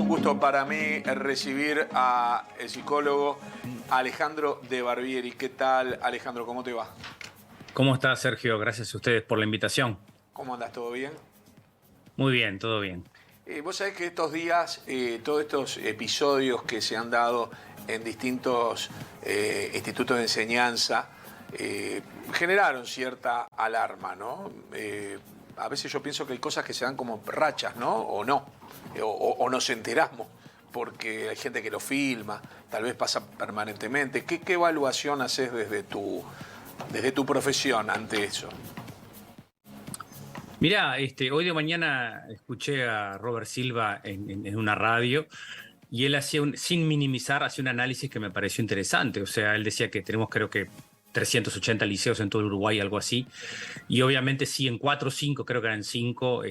un gusto para mí recibir a el psicólogo Alejandro de Barbieri. ¿Qué tal, Alejandro? ¿Cómo te va? ¿Cómo está, Sergio? Gracias a ustedes por la invitación. ¿Cómo andas? ¿Todo bien? Muy bien, todo bien. Vos sabés que estos días, todos estos episodios que se han dado en distintos institutos de enseñanza, generaron cierta alarma, ¿no? A veces yo pienso que hay cosas que se dan como rachas, ¿no? O no, o nos enteramos, porque hay gente que lo filma, tal vez pasa permanentemente. ¿Qué evaluación haces desde tu profesión ante eso? Mirá, hoy de mañana escuché a Robert Silva en una radio y él hacía, sin minimizar, hacía un análisis que me pareció interesante. O sea, él decía que tenemos creo que 380 liceos en todo el Uruguay, algo así. Y obviamente sí, en 4 o 5, creo que eran 5,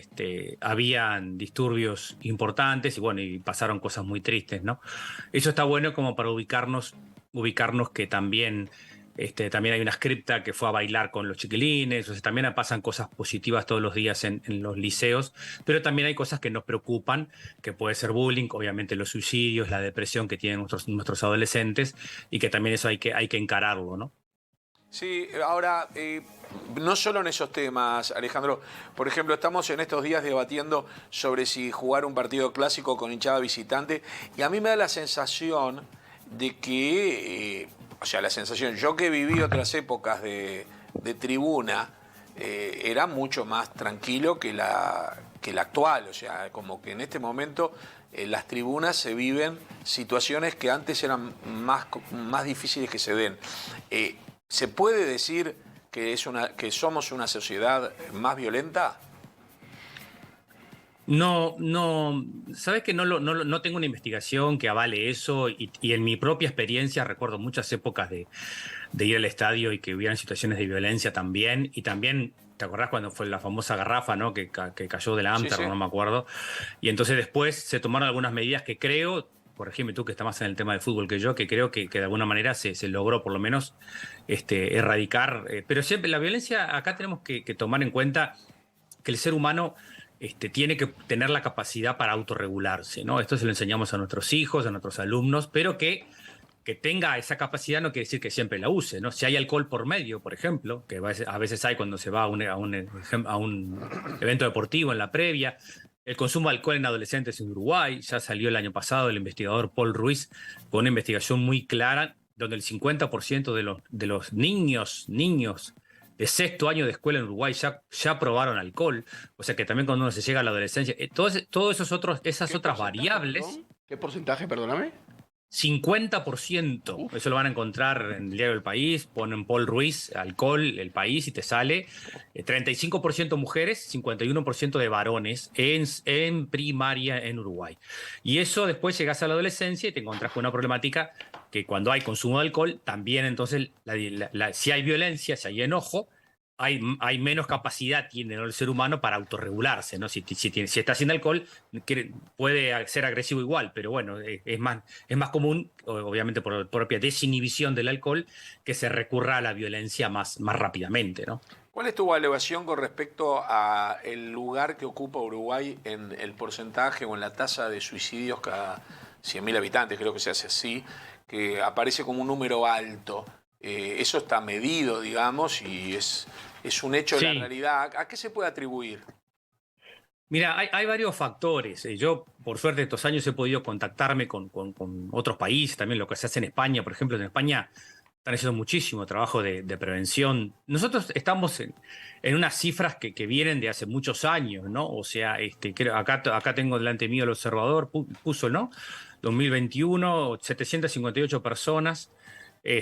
habían disturbios importantes y bueno, y pasaron cosas muy tristes, ¿no? Eso está bueno como para ubicarnos que también hay una cripta que fue a bailar con los chiquilines, o sea, también pasan cosas positivas todos los días en los liceos, pero también hay cosas que nos preocupan, que puede ser bullying, obviamente los suicidios, la depresión que tienen nuestros adolescentes, y que también eso hay que encararlo, ¿no? Sí, ahora, no solo en esos temas, Alejandro. Por ejemplo, estamos en estos días debatiendo sobre si jugar un partido clásico con hinchada visitante, y a mí me da la sensación de que, o sea, la sensación, yo que viví otras épocas de tribuna, era mucho más tranquilo que la actual. O sea, como que en este momento en las tribunas se viven situaciones que antes eran más difíciles que se den. ¿Se puede decir que somos una sociedad más violenta? No, no, sabes que no tengo una investigación que avale eso y en mi propia experiencia recuerdo muchas épocas de ir al estadio y que hubieran situaciones de violencia también. Y también, ¿te acordás cuando fue la famosa garrafa, ¿no? Que cayó del Sí, sí. Amter, no me acuerdo? Y entonces después se tomaron algunas medidas que creo, corregime tú que estás más en el tema de fútbol que yo, que creo que de alguna manera se logró por lo menos erradicar. Pero siempre la violencia, acá tenemos que tomar en cuenta que el ser humano tiene que tener la capacidad para autorregularse, ¿no? Esto se lo enseñamos a nuestros hijos, a nuestros alumnos, pero que tenga esa capacidad no quiere decir que siempre la use, ¿no? Si hay alcohol por medio, por ejemplo, que a veces hay cuando se va a un evento deportivo en la previa, el consumo de alcohol en adolescentes en Uruguay, ya salió el año pasado el investigador Paul Ruiz con una investigación muy clara donde el 50% de los niños de sexto año de escuela en Uruguay ya probaron alcohol. O sea que también cuando uno se llega a la adolescencia, todos esas ¿Qué otras porcentaje, variables. perdón? ¿Qué porcentaje, perdóname? 50%, Uf. eso lo van a encontrar en el diario El País, ponen Paul Ruiz, alcohol, El País, y te sale 35% mujeres, 51% de varones en primaria en Uruguay. Y eso después llegas a la adolescencia y te encontrás con una problemática que cuando hay consumo de alcohol, también entonces si hay violencia, si hay enojo, hay menos capacidad tiene, ¿no?, el ser humano para autorregularse, ¿no? Si está sin alcohol, puede ser agresivo igual, pero bueno, es más común, obviamente por propia desinhibición del alcohol, que se recurra a la violencia más rápidamente, ¿no? ¿Cuál es tu evaluación con respecto a el lugar que ocupa Uruguay en el porcentaje o en la tasa de suicidios cada 100.000 habitantes? Creo que se hace así, que aparece como un número alto. Eso está medido, digamos, y es un hecho de la Sí, realidad. ¿A qué se puede atribuir? mira, hay varios factores. Yo, por suerte, estos años he podido contactarme con otros países, también lo que se hace en España. Por ejemplo, en España están haciendo muchísimo trabajo de prevención. Nosotros estamos en unas cifras que vienen de hace muchos años, ¿no? O sea, acá tengo delante mío el observador, puso, ¿no? 2021, 758 personas.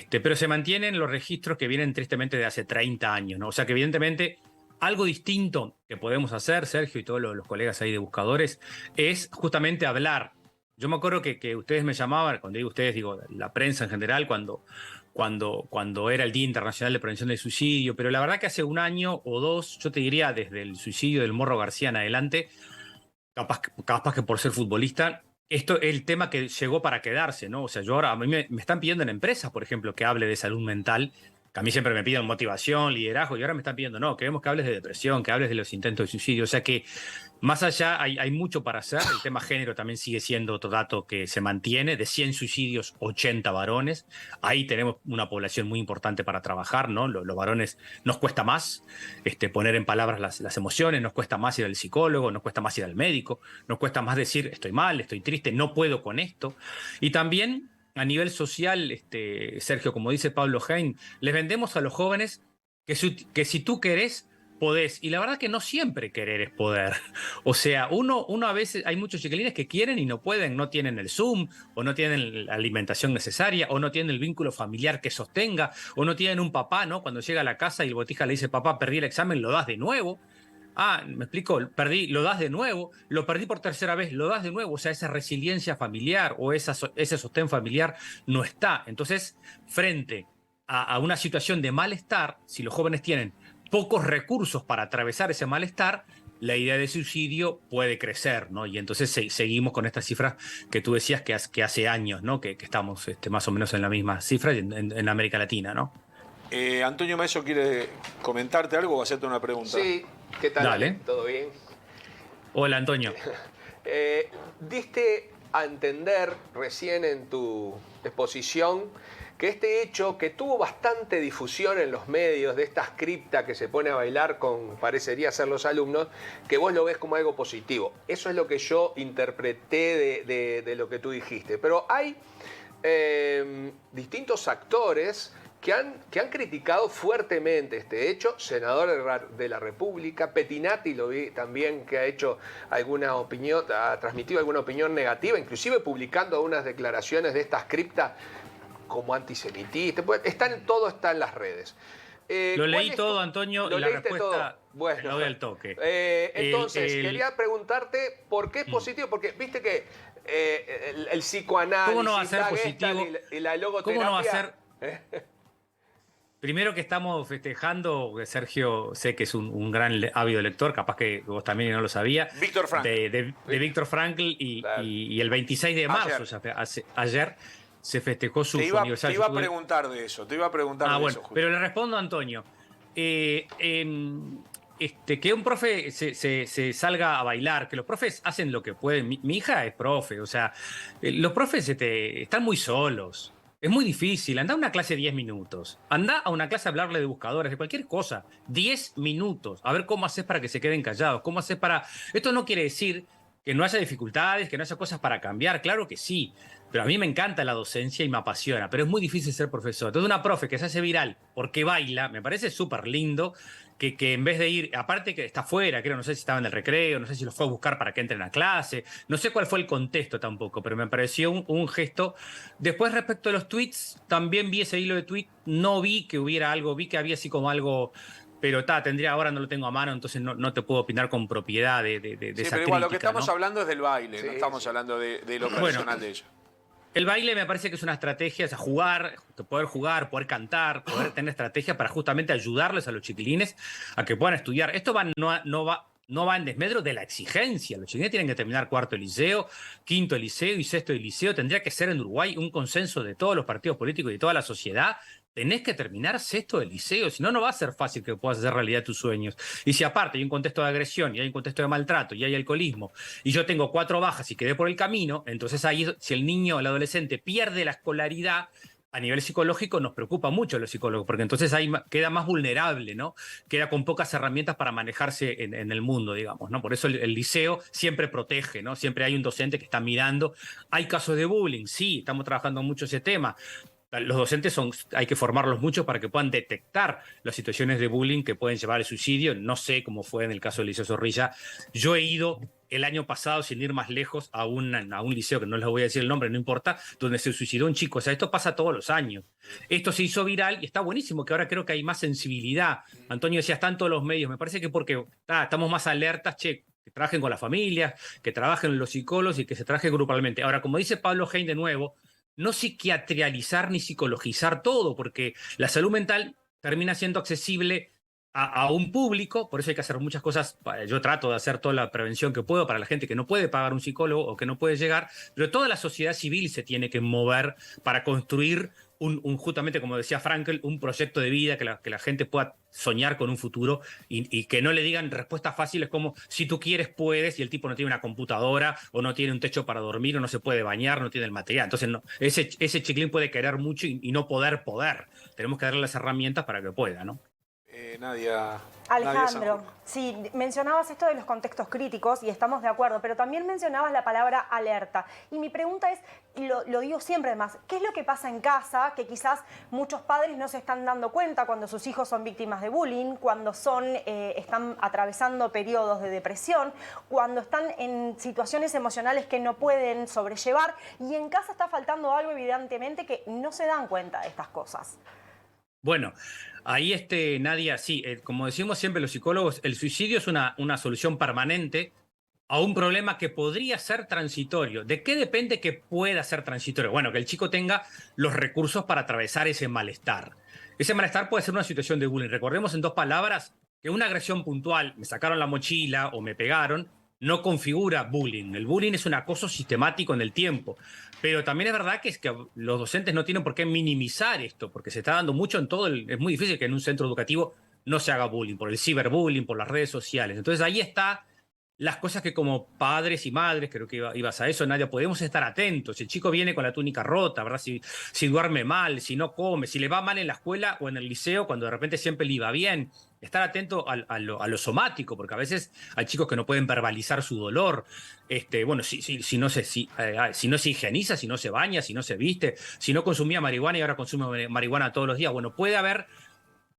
Pero se mantienen los registros que vienen tristemente de hace 30 años, ¿no? O sea que evidentemente algo distinto que podemos hacer, Sergio y todos los colegas ahí de buscadores, es justamente hablar. Yo me acuerdo que ustedes me llamaban, cuando digo ustedes, digo la prensa en general, cuando era el Día Internacional de Prevención del Suicidio, pero la verdad que hace un año o dos, yo te diría desde el suicidio del Morro García en adelante, capaz que por ser futbolista, esto es el tema que llegó para quedarse, ¿no? O sea, yo ahora, a mí me están pidiendo en empresas, por ejemplo, que hable de salud mental, que a mí siempre me piden motivación, liderazgo, y ahora me están pidiendo, no, queremos que hables de depresión, que hables de los intentos de suicidio. O sea que más allá hay mucho para hacer. El tema género también sigue siendo otro dato que se mantiene. De 100 suicidios, 80 varones. Ahí tenemos una población muy importante para trabajar, ¿no? Los varones nos cuesta más poner en palabras las emociones, nos cuesta más ir al psicólogo, nos cuesta más ir al médico, nos cuesta más decir estoy mal, estoy triste, no puedo con esto. Y también a nivel social, Sergio, como dice Pablo Heyn, les vendemos a los jóvenes que si tú querés, podés. Y la verdad que no siempre querer es poder. O sea, uno a veces, hay muchos chiquilines que quieren y no pueden, no tienen el Zoom, o no tienen la alimentación necesaria, o no tienen el vínculo familiar que sostenga, o no tienen un papá, ¿no? Cuando llega a la casa y el botija le dice, papá, perdí el examen, lo das de nuevo. Ah, me explico, perdí, lo das de nuevo, lo perdí por tercera vez, lo das de nuevo. O sea, esa resiliencia familiar o ese sostén familiar no está. Entonces, frente a una situación de malestar, si los jóvenes tienen pocos recursos para atravesar ese malestar, la idea de suicidio puede crecer, ¿no? Y entonces seguimos con estas cifras que tú decías que hace años, ¿no? Que estamos más o menos en la misma cifra en América Latina, ¿no? Antonio Maeso quiere comentarte algo o hacerte una pregunta. Sí, ¿qué tal? Dale. ¿Todo bien? Hola, Antonio. Diste a entender recién en tu exposición que este hecho que tuvo bastante difusión en los medios de esta cripta que se pone a bailar con, parecería ser los alumnos, que vos lo ves como algo positivo. Eso es lo que yo interpreté de lo que tú dijiste. Pero hay distintos actores que han criticado fuertemente este hecho. Senador de la República, Pettinati lo vi también que ha hecho alguna opinión, ha transmitido alguna opinión negativa, inclusive publicando unas declaraciones de estas criptas como antisemitistas. Todo está en las redes. Lo leí todo, Antonio, ¿Lo y la leíste respuesta todo? Bueno, te la doy al toque. Entonces, quería preguntarte por qué es positivo, porque viste que el psicoanálisis, ¿Cómo no va a ser la positivo? Gestalt y la logoterapia... ¿Cómo no va a ser? Primero que estamos festejando, Sergio, sé que es un gran ávido lector, capaz que vos también no lo sabía. Víctor Frankl. De Víctor Frankl Claro. y el 26 de marzo, ayer se festejó su aniversario. Te iba a preguntar de eso, bueno, justo. pero le respondo a Antonio. Que un profe se salga a bailar, que los profes hacen lo que pueden. Mi hija es profe, o sea, los profes están muy solos. Es muy difícil. Anda a una clase 10 minutos. Anda a una clase a hablarle de buscadores, de cualquier cosa. 10 minutos. A ver cómo haces para que se queden callados. ¿Cómo haces para...? Esto no quiere decir que no haya dificultades, que no haya cosas para cambiar. Claro que sí. Pero a mí me encanta la docencia y me apasiona. Pero es muy difícil ser profesor. Entonces una profe que se hace viral porque baila, me parece súper lindo que en vez de ir... Aparte que está afuera, creo, no sé si estaba en el recreo, no sé si los fue a buscar para que entren a clase. No sé cuál fue el contexto tampoco, pero me pareció un gesto. Después, respecto a los tweets, también vi ese hilo de tweet. No vi que hubiera algo, vi que había así como algo... Pero ahora no lo tengo a mano, entonces no te puedo opinar con propiedad de Sí, esa pero igual lo que crítica, estamos ¿no? hablando es del baile, Sí, no estamos sí. hablando de lo personal de ella. El baile me parece que es una estrategia, o sea, jugar, poder cantar, poder tener estrategias para justamente ayudarles a los chiquilines a que puedan estudiar. Esto no va en desmedro de la exigencia. Los chiquilines tienen que terminar cuarto de liceo, quinto de liceo y sexto de liceo. Tendría que ser en Uruguay un consenso de todos los partidos políticos y de toda la sociedad. Tenés que terminar sexto de liceo, si no, no va a ser fácil que puedas hacer realidad tus sueños. Y si aparte hay un contexto de agresión, y hay un contexto de maltrato, y hay alcoholismo, y yo tengo 4 bajas y quedé por el camino, entonces ahí, si el niño o el adolescente pierde la escolaridad, a nivel psicológico nos preocupa mucho los psicólogos, porque entonces ahí queda más vulnerable, ¿no? Queda con pocas herramientas para manejarse en el mundo, digamos, ¿no? Por eso el liceo siempre protege, ¿no? Siempre hay un docente que está mirando. Hay casos de bullying, sí, estamos trabajando mucho ese tema. Los docentes hay que formarlos mucho para que puedan detectar las situaciones de bullying que pueden llevar al suicidio. No sé cómo fue en el caso del Liceo Zorrilla. Yo he ido el año pasado, sin ir más lejos, a un liceo, que no les voy a decir el nombre, no importa, donde se suicidó un chico. O sea, esto pasa todos los años. Esto se hizo viral y está buenísimo, que ahora creo que hay más sensibilidad. Antonio decía, están todos los medios. Me parece que porque estamos más alertas, que trabajen con las familias, que trabajen los psicólogos y que se trabajen grupalmente. Ahora, como dice Pablo Heyn de nuevo, no psiquiatrializar ni psicologizar todo, porque la salud mental termina siendo accesible a un público, por eso hay que hacer muchas cosas. Yo trato de hacer toda la prevención que puedo para la gente que no puede pagar un psicólogo o que no puede llegar, pero toda la sociedad civil se tiene que mover para construir justamente, como decía Frankl, un proyecto de vida que la gente pueda soñar con un futuro y que no le digan respuestas fáciles como si tú quieres puedes y el tipo no tiene una computadora o no tiene un techo para dormir o no se puede bañar, no tiene el material. Entonces no, ese chiquilín puede querer mucho y no poder. Tenemos que darle las herramientas para que pueda, ¿no? Nadia. Alejandro, sí, mencionabas esto de los contextos críticos y estamos de acuerdo, pero también mencionabas la palabra alerta. Y mi pregunta es, y lo digo siempre además, ¿qué es lo que pasa en casa que quizás muchos padres no se están dando cuenta cuando sus hijos son víctimas de bullying, cuando están atravesando periodos de depresión, cuando están en situaciones emocionales que no pueden sobrellevar y en casa está faltando algo evidentemente que no se dan cuenta de estas cosas? Bueno, ahí Nadia, sí, como decimos siempre los psicólogos, el suicidio es una solución permanente a un problema que podría ser transitorio. ¿De qué depende que pueda ser transitorio? Bueno, que el chico tenga los recursos para atravesar ese malestar. Ese malestar puede ser una situación de bullying. Recordemos en 2 palabras que una agresión puntual, me sacaron la mochila o me pegaron, no configura bullying. El bullying es un acoso sistemático en el tiempo. Pero también es verdad que los docentes no tienen por qué minimizar esto, porque se está dando mucho en todo. Es muy difícil que en un centro educativo no se haga bullying, por el ciberbullying, por las redes sociales. Entonces ahí está las cosas que como padres y madres, creo que ibas a eso, Nadia, podemos estar atentos. Si el chico viene con la túnica rota, ¿verdad? Si duerme mal, si no come, si le va mal en la escuela o en el liceo, cuando de repente siempre le iba bien. Estar atento a lo somático, porque a veces hay chicos que no pueden verbalizar su dolor. Bueno, si no se higieniza, si no se baña, si no se viste, si no consumía marihuana y ahora consume marihuana todos los días. Bueno, puede haber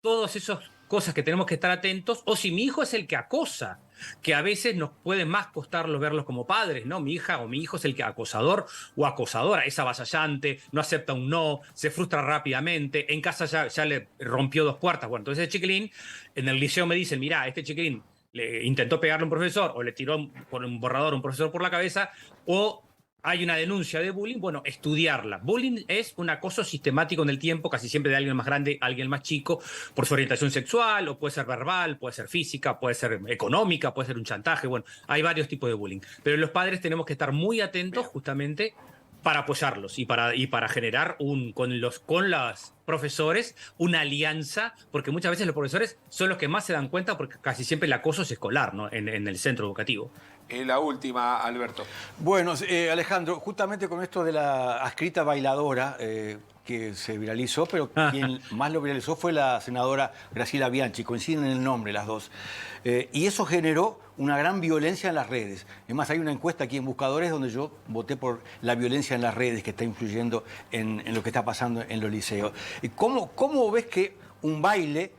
todas esas cosas que tenemos que estar atentos, o si mi hijo es el que acosa, que a veces nos puede más costarlos verlos como padres, ¿no? Mi hija o mi hijo es el que acosador o acosadora, es avasallante, no acepta un no, se frustra rápidamente, en casa ya le rompió 2 puertas. Bueno, entonces el chiquilín, en el liceo me dicen, mirá, este chiquilín le intentó pegarle a un profesor o le tiró con un borrador a un profesor por la cabeza, o hay una denuncia de bullying, bueno, estudiarla. Bullying es un acoso sistemático en el tiempo, casi siempre de alguien más grande a alguien más chico, por su orientación sexual, o puede ser verbal, puede ser física, puede ser económica, puede ser un chantaje. Bueno, hay varios tipos de bullying. Pero los padres tenemos que estar muy atentos justamente para apoyarlos y para generar con los profesores una alianza, porque muchas veces los profesores son los que más se dan cuenta, porque casi siempre el acoso es escolar, ¿no? en el centro educativo. La última, Alberto. Bueno, Alejandro, justamente con esto de la adscrita bailadora que se viralizó, pero quien más lo viralizó fue la senadora Graciela Bianchi, coinciden en el nombre las dos. Y eso generó una gran violencia en las redes. Es más, hay una encuesta aquí en Buscadores donde yo voté por la violencia en las redes que está influyendo en lo que está pasando en los liceos. ¿Cómo ves que un baile...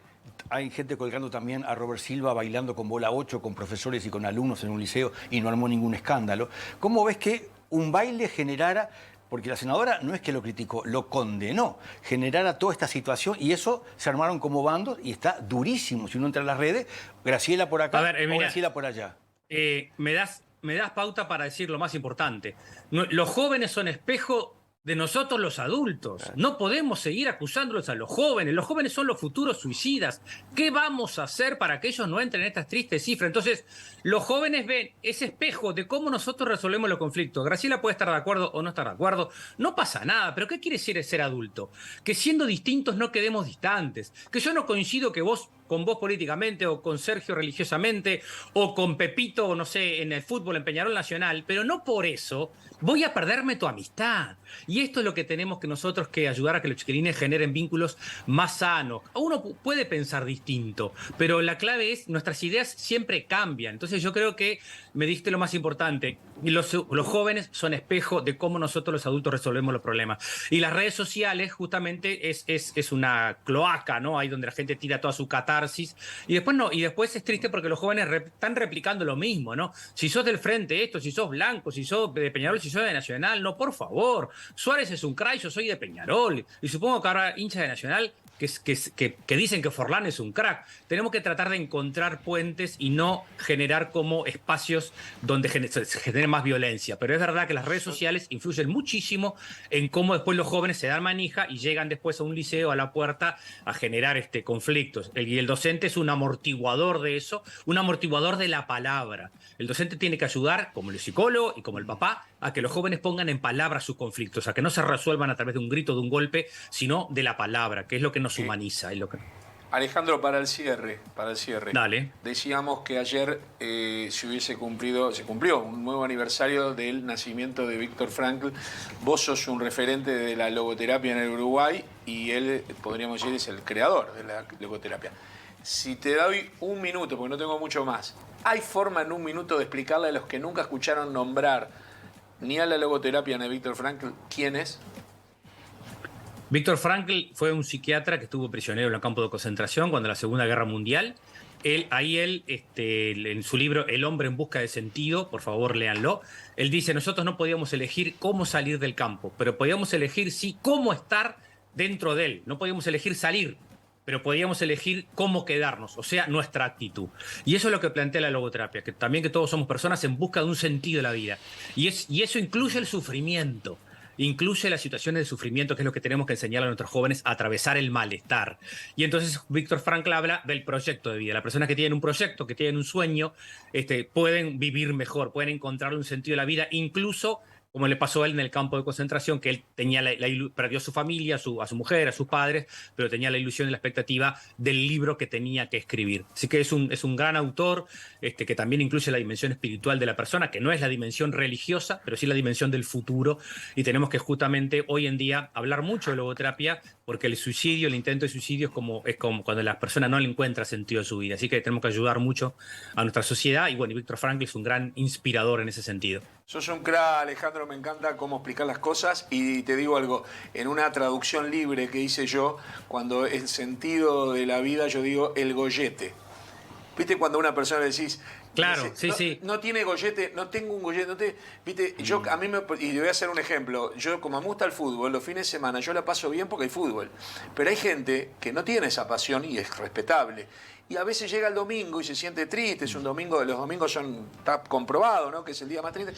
Hay gente colgando también a Robert Silva bailando con bola 8, con profesores y con alumnos en un liceo y no armó ningún escándalo? ¿Cómo ves que un baile generara, porque la senadora no es que lo criticó, lo condenó, generara toda esta situación y eso se armaron como bandos y está durísimo? Si uno entra en las redes, Graciela por acá o Graciela por allá. Me das pauta para decir lo más importante. Los jóvenes son espejo de nosotros los adultos. No podemos seguir acusándolos a los jóvenes. Los jóvenes son los futuros suicidas. ¿Qué vamos a hacer para que ellos no entren en estas tristes cifras? Entonces, los jóvenes ven ese espejo de cómo nosotros resolvemos los conflictos. Graciela puede estar de acuerdo o no estar de acuerdo. No pasa nada. ¿Pero qué quiere decir ser adulto? Que siendo distintos no quedemos distantes. Que yo no coincido con vos políticamente, o con Sergio religiosamente, o con Pepito, no sé, en el fútbol, en Peñarol Nacional, pero no por eso voy a perderme tu amistad. Y esto es lo que tenemos que nosotros que ayudar a que los chiquilines generen vínculos más sanos. Uno puede pensar distinto, pero la clave es nuestras ideas siempre cambian. Entonces yo creo que me diste lo más importante. Los jóvenes son espejo de cómo nosotros los adultos resolvemos los problemas. Y las redes sociales justamente es una cloaca, ¿no? Ahí donde la gente tira toda su catarsis. Y después no, y después es triste porque los jóvenes están replicando lo mismo, ¿no? Si sos del Frente esto, si sos blanco, si sos de Peñarol, si sos de Nacional, no, por favor. Suárez es un cray, yo soy de Peñarol. Y supongo que ahora hinchas de Nacional que dicen que Forlán es un crack. Tenemos que tratar de encontrar puentes y no generar como espacios donde se genere más violencia. Pero es verdad que las redes sociales influyen muchísimo en cómo después los jóvenes se dan manija y llegan después a un liceo, a la puerta, a generar conflictos. Y el docente es un amortiguador de eso, un amortiguador de la palabra. El docente tiene que ayudar, como el psicólogo y como el papá, a que los jóvenes pongan en palabras sus conflictos, a que no se resuelvan a través de un grito, de un golpe, sino de la palabra, que es lo que nos humaniza. Es lo que... Alejandro, para el cierre. Dale. Decíamos que ayer se cumplió un nuevo aniversario del nacimiento de Víctor Frankl. Vos sos un referente de la logoterapia en el Uruguay y él, podríamos decir, es el creador de la logoterapia. Si te doy un minuto, porque no tengo mucho más, ¿hay forma en un minuto de explicarle a los que nunca escucharon nombrar ni a la logoterapia ni a Víctor Frankl quién es? Víctor Frankl fue un psiquiatra que estuvo prisionero en el campo de concentración cuando la Segunda Guerra Mundial. Él, en su libro El hombre en busca de sentido, por favor léanlo, él dice, nosotros no podíamos elegir cómo salir del campo, pero podíamos elegir sí cómo estar dentro de él. No podíamos elegir salir, pero podíamos elegir cómo quedarnos, o sea, nuestra actitud. Y eso es lo que plantea la logoterapia, que también que todos somos personas en busca de un sentido de la vida. Y eso incluye el sufrimiento. Incluye las situaciones de sufrimiento, que es lo que tenemos que enseñar a nuestros jóvenes a atravesar el malestar. Y entonces Víctor Frankl habla del proyecto de vida. Las personas que tienen un proyecto, que tienen un sueño, pueden vivir mejor, pueden encontrar un sentido de la vida, incluso como le pasó a él en el campo de concentración, que él tenía perdió a su familia, a su mujer, a sus padres, pero tenía la ilusión y la expectativa del libro que tenía que escribir. Así que es un gran autor, que también incluye la dimensión espiritual de la persona, que no es la dimensión religiosa, pero sí la dimensión del futuro, y tenemos que justamente hoy en día hablar mucho de logoterapia, porque el suicidio, el intento de suicidio es como cuando la persona no le encuentra sentido a su vida. Así que tenemos que ayudar mucho a nuestra sociedad, y bueno, Víctor Frankl es un gran inspirador en ese sentido. Sos un crack, Alejandro, me encanta cómo explicar las cosas y te digo algo, en una traducción libre que hice yo, cuando el sentido de la vida, yo digo el gollete. ¿Viste cuando a una persona le decís... Claro, dice, sí. No tiene gollete, no tengo un gollete, ¿viste? Yo, y le voy a hacer un ejemplo, yo como me gusta el fútbol, los fines de semana yo la paso bien porque hay fútbol, pero hay gente que no tiene esa pasión y es respetable. Y a veces llega el domingo y se siente triste, es un domingo, los domingos está comprobado, ¿no?, que es el día más triste.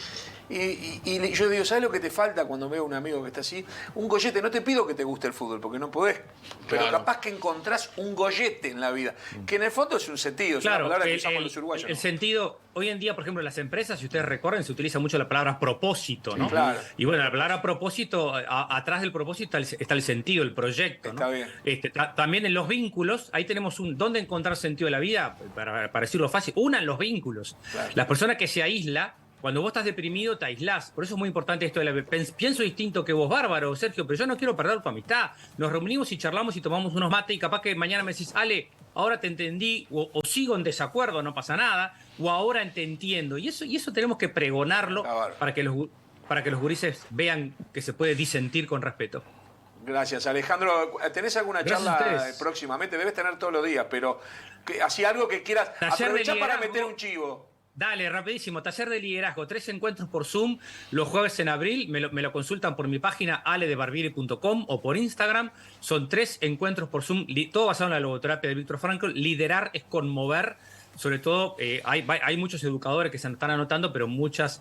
Y yo digo, ¿sabes lo que te falta cuando veo a un amigo que está así? Un gollete. No te pido que te guste el fútbol, porque no podés, pero Claro. capaz que encontrás un gollete en la vida, que en el fondo es un sentido, es una palabra que usamos los uruguayos. El ¿no? sentido, hoy en día, por ejemplo, en las empresas, si ustedes recorren, se utiliza mucho la palabra propósito, ¿no? Sí, claro. Y bueno, la palabra propósito, atrás del propósito está el sentido, el proyecto, ¿no? Está bien. También en los vínculos, ahí tenemos ¿dónde encontrar sentido de la vida? Para decirlo fácil, en los vínculos. Claro. La persona que se aísla, cuando vos estás deprimido, te aislás. Por eso es muy importante esto de pienso distinto que vos, bárbaro, Sergio, pero yo no quiero perder tu amistad. Nos reunimos y charlamos y tomamos unos mates y capaz que mañana me decís, Ale, ahora te entendí, o sigo en desacuerdo, no pasa nada, o ahora te entiendo. Y eso tenemos que pregonarlo para que los gurises vean que se puede disentir con respeto. Gracias, Alejandro. ¿Tenés alguna Gracias a charla ustedes. próximamente? Debes tener todos los días, pero así algo que quieras Taller de aprovechar para liderazgo. meter un chivo. Dale, rapidísimo, taller de liderazgo, 3 encuentros por Zoom, los jueves en abril, me lo consultan por mi página aledebarbieri.com o por Instagram, son 3 encuentros por Zoom, todo basado en la logoterapia de Víctor Frankl. Liderar es conmover, sobre todo hay muchos educadores que se están anotando, pero muchos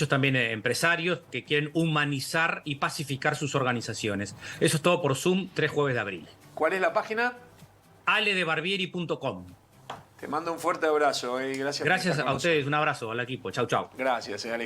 también empresarios que quieren humanizar y pacificar sus organizaciones. Eso es todo por Zoom, 3 jueves de abril. ¿Cuál es la página? aledebarbieri.com. Te mando un fuerte abrazo. Gracias. Gracias a ustedes, un abrazo al equipo, chau. Gracias, Alejandro.